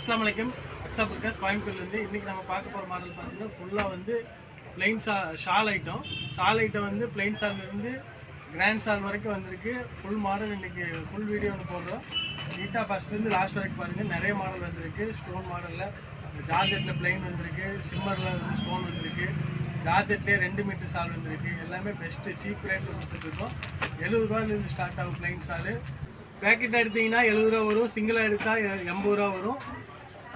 அஸ்ஸலாமு அலைக்கும். அக்ஸா புர்காஸ் கோயம்புத்தூர்லேருந்து. இன்றைக்கி நம்ம பார்க்க போகிற மாடல் பார்த்தீங்கன்னா ஃபுல்லாக வந்து plain shawl item. Shawl item வந்து பிளெயின் ஷால்லேருந்து கிராண்ட் ஷால் வரைக்கும் வந்திருக்கு. ஃபுல் மாடல் இன்றைக்கி ஃபுல் வீடியோ ஒன்று போடுறோம். நீட்டாக ஃபஸ்ட்லேருந்து லாஸ்ட் வரைக்கும் பாருங்கள். நிறைய மாடல் வந்திருக்கு. ஸ்டோன் மாடலில் ஜார்ஜெட்டில் பிளெயின் வந்திருக்கு, சிம்மரில் வந்து ஸ்டோன் வந்திருக்கு, ஜார்ஜெட்லேயே 2 மீட்டர் ஷால் வந்திருக்கு. எல்லாமே பெஸ்ட்டு சீப் ரேட்டில் கொடுத்துட்ருக்கோம். 70 ரூபாயிலேருந்து ஸ்டார்ட் ஆகும் பிளெயின் ஷாலு. பேக்கெட் எடுத்திங்கன்னா 70 ரூபா வரும், சிங்கிளாக எடுத்தால் 80 ரூபா வரும்.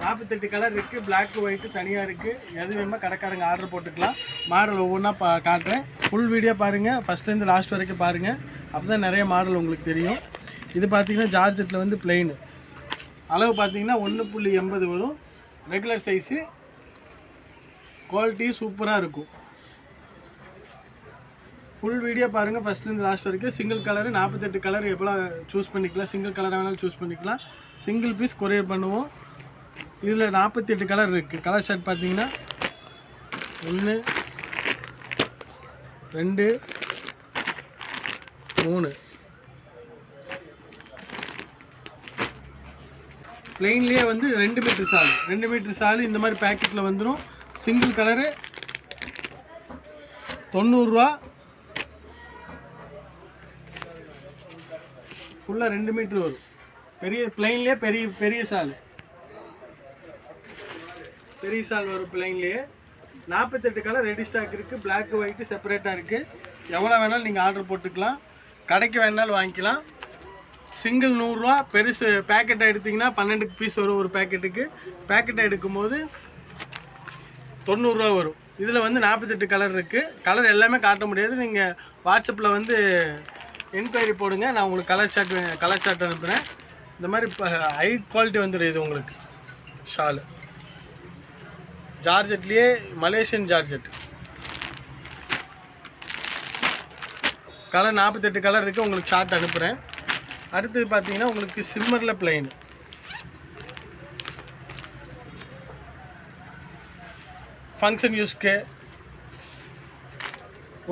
48 கலர் இருக்குது, பிளாக் ஒயிட்டு தனியாக இருக்குது. எது வேணுமோ கடைக்காரங்க ஆர்டர் போட்டுக்கலாம். மாடல் ஒவ்வொன்றா காட்டுறேன். ஃபுல் வீடியோ பாருங்கள், ஃபஸ்ட்லேருந்து லாஸ்ட் வரைக்கும் பாருங்கள். அப்போ தான் நிறைய மாடல் உங்களுக்கு தெரியும். இது பார்த்திங்கன்னா ஜார்ஜெட்டில் வந்து பிளெயின் அளவு பார்த்திங்கன்னா 1.80 வரும். ரெகுலர் சைஸு, குவாலிட்டி சூப்பராக இருக்கும். ஃபுல் வீடியோ பாருங்கள் ஃபஸ்ட்லேருந்து லாஸ்ட் வரைக்கும். சிங்கிள் கலரு 48 கலர் எப்போலாம் சூஸ் பண்ணிக்கலாம். சிங்கிள் கலர் வேணாலும் சூஸ் பண்ணிக்கலாம். சிங்கிள் பீஸ் கொரியர் பண்ணுவோம். இதில் 48 கலர் இருக்குது. கலர் ஷர்ட் பார்த்தீங்கன்னா 1 2 3 பிளெயின்லேயே வந்து 2 மீட்டர் சால். 2 மீட்டர் சால் இந்த மாதிரி பேக்கெட்டில் வந்துடும். சிங்கிள் கலரு 90 ரூபா. ஃபுல்லாக 2 மீட்ரு வரும். பெரிய பிளெயின்லேயே பெரிய சால், பெரிய சால் வரும் பிளெயின்லேயே. 48 கலர் ரெடி ஸ்டாக் இருக்குது. பிளாக் ஒயிட்டு செப்பரேட்டாக இருக்குது. எவ்வளோ வேணாலும் நீங்கள் ஆர்டர் போட்டுக்கலாம். கடைக்கு வேணாலும் வாங்கிக்கலாம். சிங்கிள் 100 ரூபா. பெருசு பேக்கெட்டை எடுத்திங்கன்னா 12 பீஸ் வரும் ஒரு பேக்கெட்டுக்கு. பேக்கெட்டை எடுக்கும்போது 90 ரூபா வரும். இதில் வந்து 48 கலர் இருக்குது. கலர் எல்லாமே காட்ட முடியாது. நீங்கள் வாட்ஸ்அப்பில் வந்து என்கொயரி போடுங்க, நான் உங்களுக்கு கலர் சார்ட் அனுப்புகிறேன். இந்த மாதிரி ஹை குவாலிட்டி வந்துடும். இது உங்களுக்கு ஷாலு ஜார்ஜெட்லேயே மலேசியன் ஜார்ஜெட். கலர் 48 கலர் இருக்குது. உங்களுக்கு சார்ட் அனுப்புகிறேன். அடுத்தது பார்த்தீங்கன்னா உங்களுக்கு சிம்மரில் பிளெயின். ஃபங்க்ஷன் யூஸ்க்கு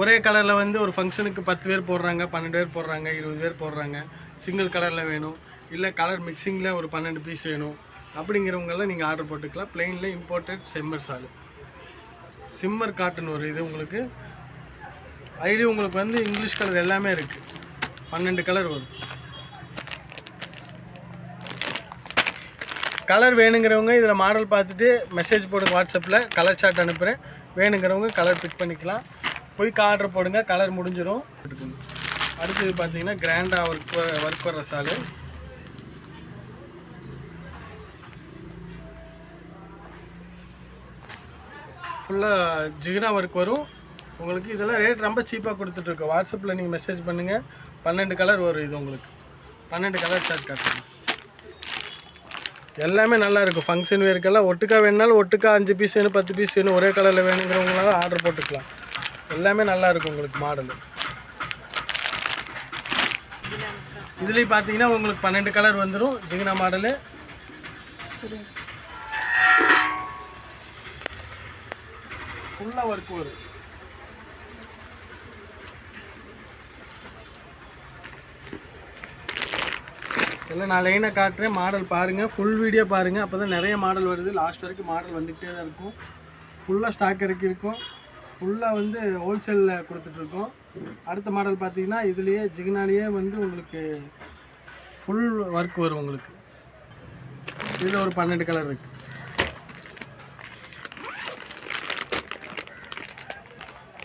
ஒரே கலரில் வந்து ஒரு ஃபங்க்ஷனுக்கு 10 பேர் போடுறாங்க, 12 பேர் போடுறாங்க, 20 பேர் போடுறாங்க. சிங்கிள் கலரில் வேணும், இல்லை கலர் மிக்சிங்கில் ஒரு 12 பீஸ் வேணும் அப்படிங்கிறவங்கெல்லாம் நீங்கள் ஆர்டர் போட்டுக்கலாம். பிளெயினில் இம்போர்ட்டட் சிம்மர் சாலு, சிம்மர் காட்டன் வரும். இது உங்களுக்கு அதுலேயும் உங்களுக்கு வந்து இங்கிலீஷ் கலர் எல்லாமே இருக்குது. 12 கலர் வரும். கலர் வேணுங்கிறவங்க இதில் மாடல் பார்த்துட்டு மெசேஜ் போடுங்க. வாட்ஸ்அப்பில் கலர் சார்ட் அனுப்புகிறேன். வேணுங்கிறவங்க கலர் பிக் பண்ணிக்கலாம். போய் ஆர்டர் போடுங்க, கலர் முடிஞ்சிடும். அடுத்தது பார்த்தீங்கன்னா கிராண்டாக ஒர்க் வர்ற சாலு. ஃபுல்லாக ஜிகினா ஒர்க் வரும் உங்களுக்கு. இதெல்லாம் ரேட் ரொம்ப சீப்பாக கொடுத்துட்ருக்கோம். வாட்ஸ்அப்பில் நீங்கள் மெசேஜ் பண்ணுங்கள். 12 கலர் வரும். இது உங்களுக்கு 12 கலர் சார்ட் காட்டுங்க. எல்லாமே நல்லாயிருக்கும். ஃபங்க்ஷன் வேர்க்கெல்லாம் ஒட்டுக்கா வேணுனாலும் ஒட்டுக்கா 5 பீஸ் வேணும், 10 பீஸ் வேணும், ஒரே கலரில் வேணுங்கிறவங்களால ஆர்டர் போட்டுக்கலாம். எல்லாமே நல்லாயிருக்கும் உங்களுக்கு மாடலு. இதுலேயும் பார்த்தீங்கன்னா உங்களுக்கு 12 கலர் வந்துடும். ஜிகினா மாடலு ஃபுல்லாக ஒர்க் வரும். எல்லாம் நான் லைனாக காட்டுறேன். மாடல் பாருங்கள், ஃபுல் வீடியோ பாருங்கள். அப்போ தான் நிறைய மாடல் வருது. லாஸ்ட் வரைக்கும் மாடல் வந்துக்கிட்டே தான் இருக்கும். ஃபுல்லாக ஸ்டாக் இருக்கும். ஃபுல்லாக வந்து ஹோல்சேலில் கொடுத்துட்ருக்கோம். அடுத்த மாடல் பார்த்தீங்கன்னா இதுலேயே ஜிகினாலேயே வந்து உங்களுக்கு ஃபுல் ஒர்க் வரும். உங்களுக்கு இதில் ஒரு 12 கலர் இருக்குது.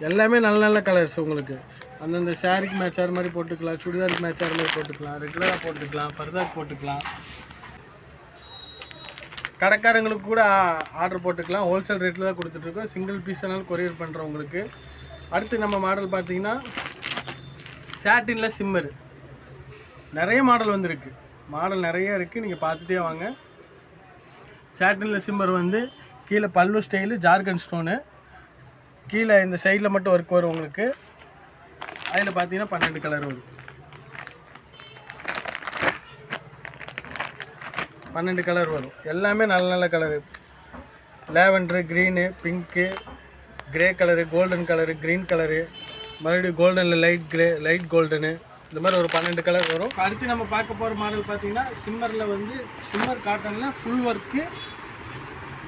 எல்லாமே நல்ல நல்ல கலர்ஸ் உங்களுக்கு. அந்தந்த சாரிக்கு மேட்ச் ஆகிற மாதிரி போட்டுக்கலாம், சுடிதாருக்கு மேட்ச் ஆகிற மாதிரி போட்டுக்கலாம், ரெகுலராக போட்டுக்கலாம், ஃபர்தாக்கு போட்டுக்கலாம். கடைக்காரங்களுக்கு கூட ஆர்டர் போட்டுக்கலாம். ஹோல்சேல் ரேட்டில் தான் கொடுத்துட்ருக்கோம். சிங்கிள் பீஸ் வேணாலும் கொரியர் பண்ணுறோம் உங்களுக்கு. அடுத்து நம்ம மாடல் பார்த்திங்கன்னா சாட்டினில் சிம்மரு. நிறைய மாடல் வந்துருக்கு. மாடல் நிறைய இருக்குது. நீங்கள் பார்த்துட்டே வாங்க. சாட்டினில் சிம்மர் வந்து கீழே பல்லு ஸ்டைலு, ஜார்கன் ஸ்டோனு. கீழே இந்த சைடில் மட்டும் ஒர்க் வரும் உங்களுக்கு. அதில் பார்த்தீங்கன்னா 12 கலர் வரும். 12 கலர் வரும். எல்லாமே நல்ல நல்ல colour. Lavender, green, pink, grey colour, golden colour, green colour, மறுபடியும் கோல்டனில் லைட் கோல்டனு. இந்த மாதிரி ஒரு 12 கலர் வரும். அடுத்து நம்ம பார்க்க போகிற மாடல் பார்த்தீங்கன்னா சிம்மரில் வந்து சிம்மர் காட்டனில் ஃபுல் ஒர்க்கு,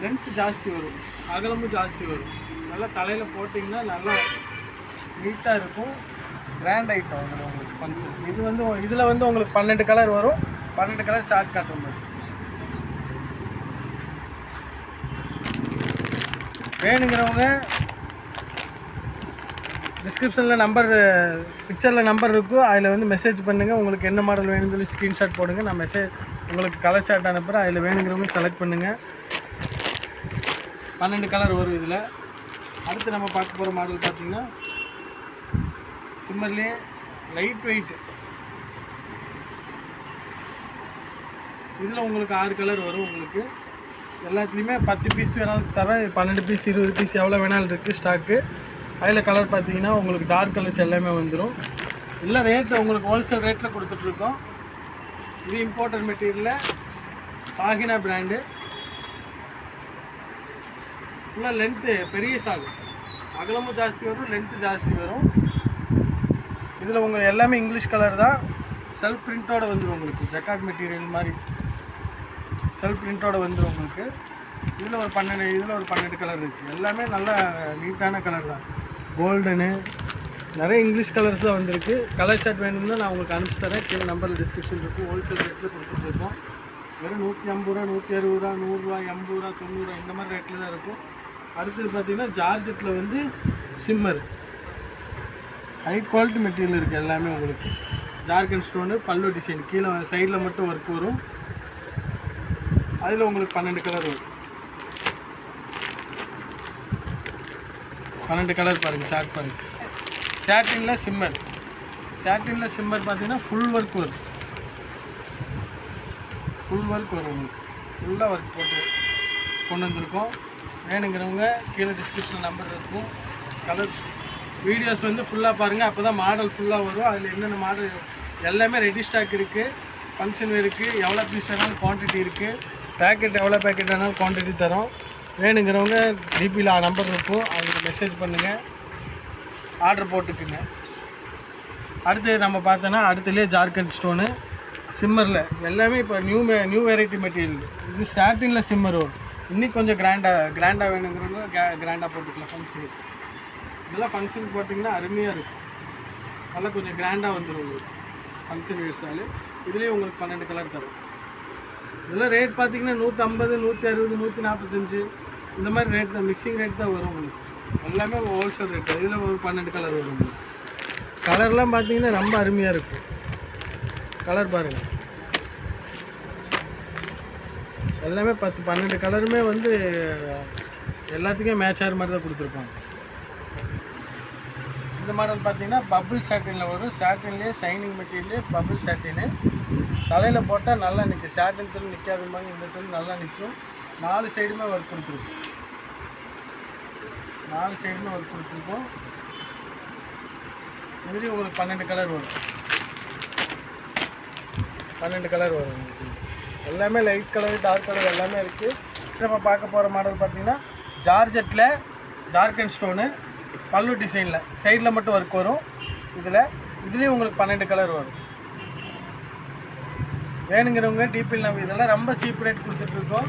லென்த் ஜாஸ்தி வரும், அகலமும் ஜாஸ்தி வரும். நல்லா தலையில் போட்டிங்கன்னா நல்லா நீட்டாக இருக்கும். கிராண்ட் ஐட்டம் இதில் உங்களுக்கு ஃபங்க்ஷன். இது வந்து இதில் வந்து உங்களுக்கு 12 கலர் வரும். 12 கலர் சார்ட் காட்டுற மாதிரி. வேணுங்கிறவங்க டிஸ்கிரிப்ஷனில் நம்பர், பிக்சரில் நம்பர் இருக்கும், அதில் வந்து மெசேஜ் பண்ணுங்கள். உங்களுக்கு என்ன மாடல் வேணும்னு சொல்லி ஸ்க்ரீன்ஷாட் போடுங்க. நான் மெசேஜ் உங்களுக்கு கலர் சார்ட் அனுப்புகிறேன். அதில் வேணுங்கிறவங்க செலக்ட் பண்ணுங்கள். 12 கலர் வரும் இதில். அடுத்து நம்ம பார்க்க போகிற மாடல் பார்த்திங்கன்னா சிம்மர்லேயே லைட் வெயிட். இதில் உங்களுக்கு 6 கலர் வரும். உங்களுக்கு எல்லாத்துலேயுமே 10 பீஸ் வேணாலும் தரேன். 12 பீஸ் 20 பீஸ் எவ்வளோ வேணாலும் இருக்குது ஸ்டாக்கு. அதில் கலர் பார்த்தீங்கன்னா உங்களுக்கு டார்க் கலர்ஸ் எல்லாமே வந்துடும். இல்லை ரேட்டு உங்களுக்கு ஹோல்சேல் ரேட்டில் கொடுத்துட்ருக்கோம். இது இம்போர்ட்டட் மெட்டீரியலில் சாகினா பிராண்டு. ஃபுல்லாக லென்த்து பெரிய சாகு, அகலமும் ஜாஸ்தி வரும், லென்த்து ஜாஸ்தி வரும். இதில் உங்கள் எல்லாமே இங்கிலீஷ் கலர் தான். செல்ஃப் பிரிண்ட்டோடு வந்துடும் உங்களுக்கு. ஜக்கார்ட் மெட்டீரியல் மாதிரி செல்ஃப் பிரிண்ட்டோடு வந்துடும் உங்களுக்கு. இதில் ஒரு 12 கலர் இருக்குது. எல்லாமே நல்ல நீட்டான கலர் தான். கோல்டனு நிறைய இங்கிலீஷ் கலர்ஸ் தான் வந்திருக்கு. கலர் சார்ட் வேணும்னா நான் உங்களுக்கு அனுப்பிச்சி தரேன். கீழே நம்பரில் டிஸ்கிரிப்ஷன் இருக்கும். ஹோல்சேல் ரேட்டில் கொடுத்துட்ருக்கோம். வெறும் 150 ரூபா, 160 ரூபா, 100 ரூபா, 80 ரூபா, 90 ரூபா இந்த மாதிரி ரேட்டில் தான் இருக்கும். அடுத்தது பார்த்திங்கன்னா ஜார்ஜெட்டில் வந்து சிம்மர் ஹை குவாலிட்டி மெட்டீரியல் இருக்குது. எல்லாமே உங்களுக்கு ஜார்கன் ஸ்டோனு, பல்லு டிசைன், கீழே சைடில் மட்டும் ஒர்க் வரும். அதில் உங்களுக்கு 12 கலர் வரும். 12 கலர் பாருங்கள், சார்ட் பாருங்கள். சாட்டினில் சிம்மர். சாட்டினில் சிம்மர் பார்த்தீங்கன்னா ஃபுல் ஒர்க் வரும். ஃபுல் ஒர்க் வரும் உங்களுக்கு. ஃபுல்லாக ஒர்க் போட்டு கொண்டு வந்திருக்கோம். வேணுங்கிறவங்க கீழே டிஸ்கிரிப்ஷன் நம்பர் இருக்கும். கலர் வீடியோஸ் வந்து ஃபுல்லாக பாருங்கள். அப்போ தான் மாடல் ஃபுல்லாக வரும். அதில் என்னென்ன மாடல் எல்லாமே ரெடி ஸ்டாக் இருக்குது. ஃபங்க்ஷன் இருக்குது. எவ்வளோ பீஸ் வேணாலும் குவான்டிட்டி இருக்குது. பேக்கெட் எவ்வளோ பேக்கெட் வேணாலும் குவான்டிட்டி தரோம். வேணுங்கிறவங்க டிபியில் நம்பர் இருக்கும், அவங்களுக்கு மெசேஜ் பண்ணுங்கள், ஆர்டர் போட்டுக்குங்க. அடுத்து நம்ம பார்த்தோன்னா அடுத்துலேயே ஜார்க்கண்ட் ஸ்டோனு சிம்மரில் எல்லாமே இப்போ நியூ வெரைட்டி மெட்டீரியல். இது சாட்டினில் சிம்மர் வரும். இன்னும் கொஞ்சம் கிராண்டாக வேணுங்கிறவங்க கிராண்டாக போட்டுக்கலாம் ஃபங்க்ஷனுக்கு. இதெல்லாம் ஃபங்க்ஷனுக்கு போட்டிங்கன்னா அருமையாக இருக்கும். நல்லா கொஞ்சம் கிராண்டாக வந்துடும் உங்களுக்கு ஃபங்க்ஷன் வேர்ஸால். இதுலேயும் உங்களுக்கு 12 கலர் தரும். இதெல்லாம் ரேட் பார்த்திங்கன்னா 150, 160, 145 இந்த மாதிரி ரேட் தான். மிக்சிங் ரேட் தான் வரும் உங்களுக்கு. எல்லாமே ஹோல்சேல் ரேட். இதில் ஒரு 12 கலர் வரும் உங்களுக்கு. கலர்லாம் பார்த்தீங்கன்னா ரொம்ப அருமையாக இருக்கும். கலர் பாருங்கள், எல்லாமே 12 கலருமே வந்து எல்லாத்துக்குமே மேட்ச் ஆகிற மாதிரி தான் கொடுத்துருப்பாங்க. இந்த மாடல் பார்த்தீங்கன்னா பபுள் சாட்டினில் வரும். சாட்டின்லேயே சைனிங் மெட்டீரியல்லே பபுள் சாட்டின்னு. தலையில் போட்டால் நல்லா நிற்கும். சாட்டின் துணி நிற்காத மாதிரி இந்த துணி நல்லா நிற்கும். 4 சைடுமே ஒர்க் கொடுத்துருக்கோம். 4 சைடுமே ஒர்க் கொடுத்துருக்கோம். இதுலேயும் உங்களுக்கு 12 கலர் வரும். 12 கலர் வரும் உங்களுக்கு. எல்லாமே லைட் கலர், டார்க் கலர் எல்லாமே இருக்குது. நம்ம பார்க்க போகிற மாடல் பார்த்திங்கன்னா ஜார்ஜெட்டில் ஜார்க்கன் ஸ்டோனு, பல்லு டிசைனில் சைடில் மட்டும் ஒர்க் வரும். இதுலேயும் உங்களுக்கு 12 கலர் வரும். வேணுங்கிறவங்க டிபியில் நம்ம இதெல்லாம் ரொம்ப சீப் ரேட் கொடுத்துட்ருக்கோம்.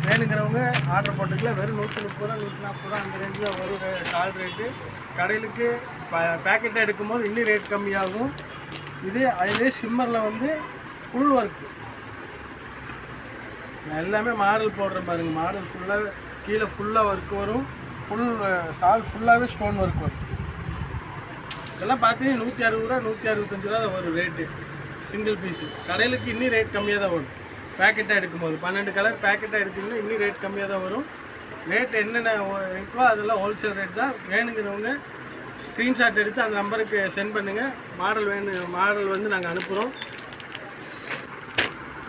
வேணுங்கிறவங்க ஆர்டர் போட்டுக்கலாம். வெறும் 130 ரூபா, 140 ரூபா அந்த ரேஞ்சில் தான் வரும் சால் ரேட்டு. கடையிலுக்கு பேக்கெட்டாக எடுக்கும்போது இன்னும் ரேட் கம்மியாகும். இது அதிலே சிம்மரில் வந்து ஃபுல் ஒர்க்கு. எல்லாமே மாடல் போடுற பாருங்கள். மாடல் ஃபுல்லாக கீழே ஃபுல்லாக ஒர்க் வரும். சால் ஃபுல்லாகவே ஸ்டோன் ஒர்க் வரும். இதெல்லாம் பார்த்தீங்கன்னா 160 ரூபா, 165 ரூபா வரும் ரேட்டு சிங்கிள் பீஸு. கடையிலுக்கு இன்னும் ரேட் கம்மியாக தான் வரும் பேக்கெட்டாக எடுக்கும்போது. 12 கலர் பேக்கெட்டாக எடுத்திங்கன்னா இன்னும் ரேட் கம்மியாக தான் வரும். ரேட் என்னென்ன இருக்கோ அதெல்லாம் ஹோல்சேல் ரேட் தான். வேணுங்கிறவங்க ஸ்க்ரீன்ஷாட் எடுத்து அந்த நம்பருக்கு சென்ட் பண்ணுங்கள். மாடல் வந்து நாங்கள் அனுப்புகிறோம்.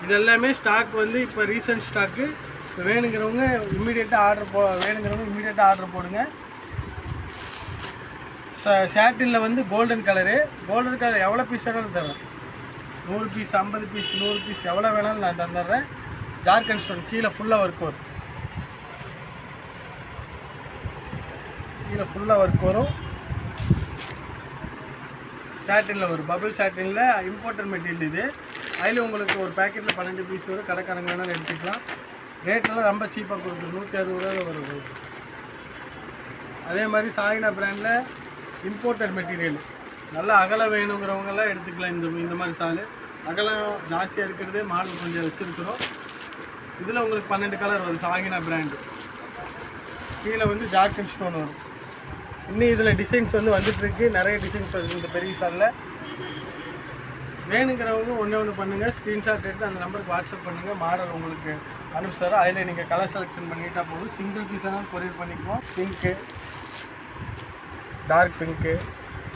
இது எல்லாமே ஸ்டாக் வந்து இப்போ ரீசன்ட் ஸ்டாக்கு. இப்போ வேணுங்கிறவங்க இம்மீடியட்டாக ஆர்டர் போடுங்க. சாட்டினில் வந்து கோல்டன் கலரு எவ்வளோ பீஸ் வேணாலும் தரேன். 100 பீஸ், 50 பீஸ், 100 பீஸ் எவ்வளோ வேணாலும் நான் தந்துடுறேன். ஜார்க்கண்ட் ஸ்டோன் கீழே ஃபுல்லாக ஒர்க் வரும். சாட்டினில் வரும். பபுள் சாட்டினில் இம்போர்ட்டட் மெட்டீரியல் இது. அதில் உங்களுக்கு ஒரு பேக்கெட்டில் 12 பீஸ் வரும். கடைக்காரங்க வேணாலும் எடுத்துக்கலாம். ரேட்டெல்லாம் ரொம்ப சீப்பாக கொடுக்குது, 160 ரூபா வரும். அதே மாதிரி சாகினா பிராண்டில் இம்போர்ட்டட் மெட்டீரியல் நல்லா அகலம் வேணுங்கிறவங்கெல்லாம் எடுத்துக்கலாம். இந்த மாதிரி சால் அகலம் ஜாஸ்தியாக இருக்கிறது மாடல் கொஞ்சம் வச்சுருக்குறோம். இதில் உங்களுக்கு 12 கலர் வரும். சாகினா பிராண்டு. கீழே வந்து ஜார்க்கன் ஸ்டோன் வரும். இன்னும் இதில் டிசைன்ஸ் வந்து வந்துட்டுருக்கு. நிறைய டிசைன்ஸ் வருது இந்த பெரிய சாலில். வேணுங்கிறவங்க ஒன்று பண்ணுங்கள். ஸ்க்ரீன்ஷாட் எடுத்து அந்த நம்பருக்கு வாட்ஸ்அப் பண்ணுங்கள். மாடல் உங்களுக்கு அனுப்பிச்சு தரோம். அதில் நீங்கள் கலர் செலெக்ஷன் பண்ணிட்டால் போதும். சிங்கிள் பீஸ் வேணாலும் கொரியர் பண்ணிக்குவோம். பிங்க்கு, டார்க் பிங்க்கு,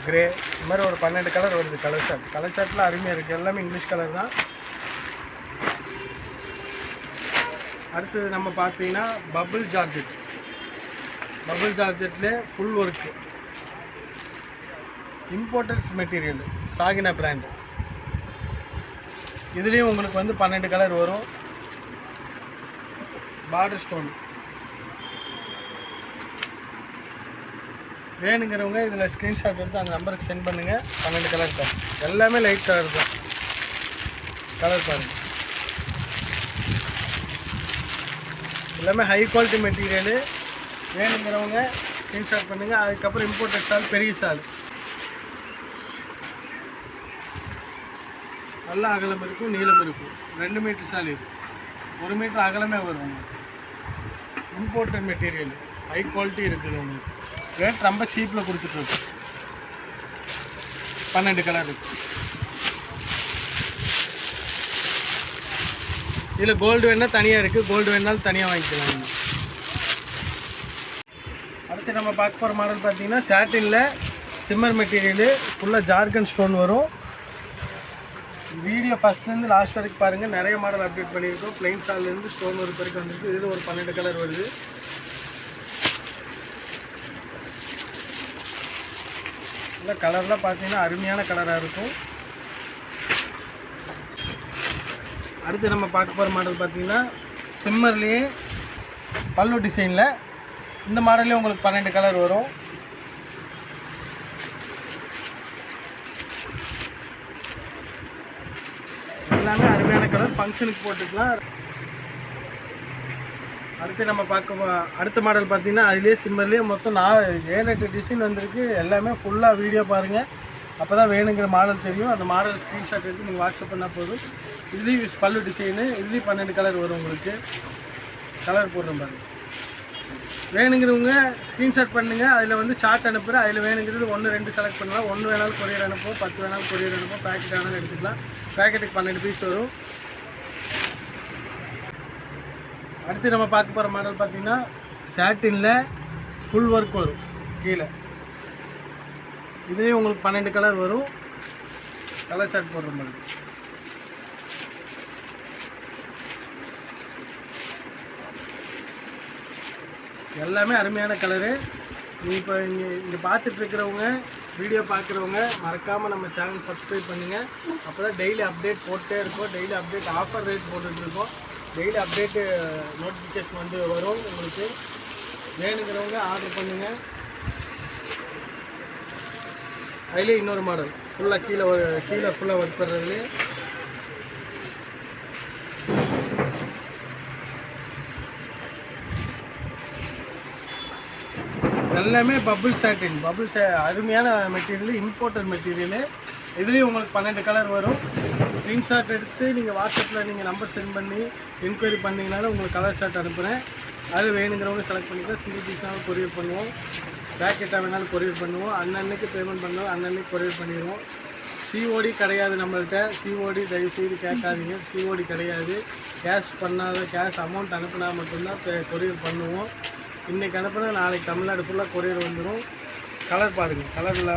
கிரே, இது மாதிரி ஒரு 12 கலர் வருது. கலர் சார்ட்டில் அருமையாக இருக்குது. எல்லாமே இங்கிலீஷ் கலர் தான். அடுத்தது நம்ம பார்த்தீங்கன்னா பபுள் ஜார்ஜெட்லேயே ஃபுல் ஒர்க்கு இம்போர்ட்டன்ஸ் மெட்டீரியல் சாகினா பிராண்டு. இதுலேயும் உங்களுக்கு வந்து 12 கலர் வரும். பார்டர் ஸ்டோன் வேணுங்கிறவங்க இதில் ஸ்க்ரீன்ஷாட் எடுத்து அந்த நம்பருக்கு சென்ட் பண்ணுங்கள். 12 கலர் தான். எல்லாமே லைட் கலர் தான். கலர் பாருங்கள், எல்லாமே ஹை குவாலிட்டி மெட்டீரியலு. வேணுங்கிறவங்க ஸ்க்ரீன்ஷாட் பண்ணுங்கள். அதுக்கப்புறம் இம்போர்ட்டட் சால், பெரிய சால் நல்லா அகலம் இருக்கும், நீளம் இருக்கும். 2 மீட்டர் சால் இது. 1 மீட்டர் அகலமே வரும். இம்போர்ட்டட் மெட்டீரியல் ஹை குவாலிட்டி இருக்குது. உங்களுக்கு ரேட் ரொம்ப சீப்பில் கொடுத்துட்ருக்கு. 12 கலர் இருக்குது. இதில் கோல்டு வேணால் தனியாக இருக்குது. கோல்டு வேணாலும் தனியாக வாங்கிக்கலாம். அடுத்து நம்ம பார்க்க போகிற மாடல் பார்த்தீங்கன்னா சாட்டினில் சிம்மர் மெட்டீரியலு ஃபுல்லாக ஜார்க்கன் ஸ்டோன் வரும். வீடியோ ஃபஸ்ட்லேருந்து லாஸ்ட் வரைக்கும் பாருங்கள். நிறைய மாடல் அப்டேட் பண்ணியிருக்கோம். பிளைன் சால்லேருந்து ஸ்டோன் ஒர்க் வரைக்கும் வந்துருக்கு. இதில் ஒரு 12 கலர் வருது. இந்த கலர்லாம் பார்த்தீங்கன்னா அருமையான கலராக இருக்கும். அடுத்து நம்ம பார்க்க போகிற மாடல் பார்த்தீங்கன்னா சிம்மர்லேயே பல்லு டிசைனில். இந்த மாடல்லே உங்களுக்கு 12 கலர் வரும். எல்லாமே அருமையான கலர், ஃபங்க்ஷனுக்கு போட்டுக்கலாம். அடுத்து நம்ம அடுத்த மாடல் பார்த்தீங்கன்னா அதுலேயே சிம்மர்லேயே மொத்தம் 7-8 டிசைன் வந்திருக்கு. எல்லாமே ஃபுல்லாக வீடியோ பாருங்கள். அப்போ தான் வேணுங்கிற மாடல் தெரியும். அந்த மாடல் ஸ்க்ரீன்ஷாட் எடுத்து நீங்கள் வாட்ஸ்அப் பண்ணால் போதும். இதுலேயும் பல்லு டிசைனு, இதுலேயும் 12 கலர் வரும். உங்களுக்கு கலர் போடுறோம் பாருங்கள். வேணுங்கிறவங்க ஸ்க்ரீன்ஷாட் பண்ணுங்கள். அதில் வந்து சார்ட் அனுப்புகிறேன். அதில் வேணுங்கிறது 1-2 செலக்ட் பண்ணலாம். 1 வேணாலும் கொரியர் அனுப்புவோம், 10 வேணாலும் கொரியர் அனுப்புவோம். பேக்கெட் வேணாலும் எடுத்துக்கலாம். பேக்கெட்டுக்கு 12 பீஸ் வரும். அடுத்து நம்ம பார்க்க போகிற மாடல் பார்த்திங்கன்னா சாட்டினில் ஃபுல் ஒர்க் வரும். கீழே இதுலேயும் உங்களுக்கு 12 கலர் வரும். கலர் சார்ட் போடுற மாதிரி. எல்லாமே அருமையான கலரு. இப்போ இங்கே பார்த்துட்ருக்கிறவங்க, வீடியோ பார்க்குறவங்க மறக்காமல் நம்ம சேனல் சப்ஸ்கிரைப் பண்ணுங்கள். அப்போ தான் டெய்லி அப்டேட் போட்டே இருக்கோம். டெய்லி அப்டேட் ஆஃபர் ரேட் போட்டுட்ருக்கோம். டெய்லி அப்டேட்டு நோட்டிஃபிகேஷன் வந்து வரும். உங்களுக்கு வேணுங்கிறவங்க ஆர்டர் பண்ணுங்கள். அதுலேயே இன்னொரு மாடல் ஃபுல்லாக கீழே ஃபுல்லாக ஒர்க் பண்ணுறதுலே எல்லாமே பபுள் சாட்டின். அருமையான மெட்டீரியல், இம்போர்ட்டட் மெட்டீரியலு. இதுலேயும் உங்களுக்கு 12 கலர் வரும். ஸ்க்ரீன்ஷாட் எடுத்து நீங்கள் வாட்ஸ்அப்பில் நீங்கள் நம்பர் சென்ட் பண்ணி என்கொயரி பண்ணிங்கனாலும் உங்களுக்கு கலர் சார்ட் அனுப்புகிறேன். அது வேணுங்கிறவங்க செலக்ட் பண்ணிக்கலாம். சிங்கிள் பீஸாகவும் கொரியர் பண்ணுவோம். பேக்கெட்டாக வேணாலும் கொரியர் பண்ணுவோம். அன்னன்னைக்கு பேமெண்ட் பண்ணுவோம், அன்னன்னைக்கு கொரியர் பண்ணிடுவோம். சிஓடி கிடையாது நம்மள்கிட்ட. சிஓடி தயவுசெய்து கேட்காதீங்க. சிஓடி கிடையாது. கேஷ் அமௌண்ட் அனுப்புனா மட்டும்தான் கொரியர் பண்ணுவோம். இன்றைக்கி அனுப்புனா நாளைக்கு தமிழ்நாடு ஃபுல்லாக கொரியர் வந்துடும். கலர் பாருங்கள், கலரில்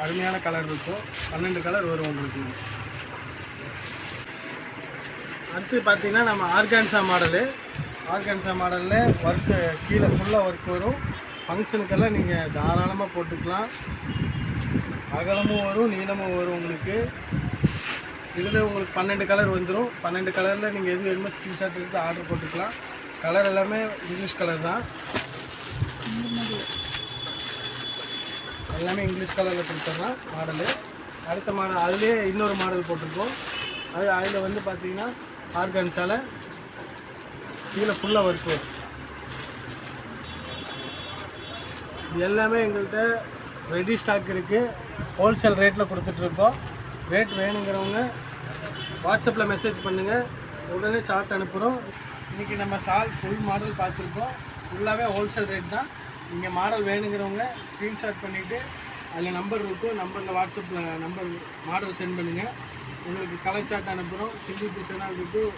அருமையான கலர் இருக்கும். 12 கலர் வரும் உங்களுக்கு. அடுத்து பார்த்திங்கன்னா நம்ம ஆர்கான்சா மாடலில் ஒர்க்கு கீழே ஃபுல்லாக ஒர்க் வரும். ஃபங்க்ஷனுக்கெல்லாம் நீங்கள் தாராளமாக போட்டுக்கலாம். அகலமும் வரும், நீளமும் வரும் உங்களுக்கு. இதில் உங்களுக்கு 12 கலர் வந்துடும். 12 கலரில் நீங்கள் எது வேணுமோ ஸ்க்ரீன்ஷாட் எடுத்து ஆர்டர் போட்டுக்கலாம். கலர் எல்லாமே இங்கிலீஷ் கலர் தான். எல்லாமே இங்கிலீஷ் கலரில் கொடுத்துடலாம் மாடலு. அடுத்த மாடல் அதுலேயே இன்னொரு மாடல் போட்டிருக்கோம். அதில் வந்து பார்த்தீங்கன்னா ஆர்கான்ஸால் கீழே ஃபுல்லாக ஒர்க் வரும். இது எல்லாமே எங்கள்கிட்ட ரெடி ஸ்டாக் இருக்குது. ஹோல்சேல் ரேட்டில் கொடுத்துட்ருக்கோம். ரேட் வேணுங்கிறவங்க வாட்ஸ்அப்பில் மெசேஜ் பண்ணுங்கள், உடனே சார்ட் அனுப்புகிறோம். இன்றைக்கி நம்ம ஷால் ஃபுல் மாடல் பார்த்துருக்கோம். ஃபுல்லாகவே ஹோல்சேல் ரேட் தான். நீங்கள் மாடல் வேணுங்கிறவங்க ஸ்க்ரீன்ஷாட் பண்ணிவிட்டு அதில் நம்பர் இருக்கும், நம்பரில் வாட்ஸ்அப்பில் நம்பர் மாடல் சென்ட் பண்ணுங்கள். உங்களுக்கு கலர் சார்ட் அனுப்புகிறோம். சிங்கிள் பீஸ் வேணாலும் இருக்குது,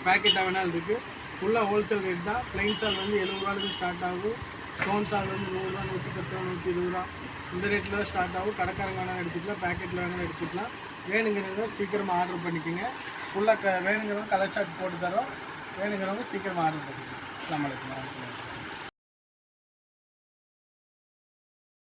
பேக்கெட்டாக வேணாலும் இருக்குது. ஃபுல்லாக ஹோல்சேல் ரேட் தான். ப்ளைன் ஷால் வந்து 70 ரூபாலேருந்து ஸ்டார்ட் ஆகும். ஸ்டோன் ஷால் வந்து 100 ரூபா, 110 ரூபா, 120 ரூபா இந்த ரேட்டில் தான் ஸ்டார்ட் ஆகும். கடைக்காரங்க வேணாலும் எடுத்துக்கலாம், பேக்கெட்டில் வேணாலும் எடுத்துக்கலாம். வேணுங்கிறவங்க சீக்கிரமாக ஆர்டர் பண்ணிக்கோங்க. ஃபுல்லாக வேணுங்கிறவங்க கலர் சார்ட் போட்டு தரோம். வேணுங்கிறவங்க சீக்கிரமாக ஆர்டர் பண்ணிக்கோங்க. அஸ்ஸலாமு அலைக்கும்.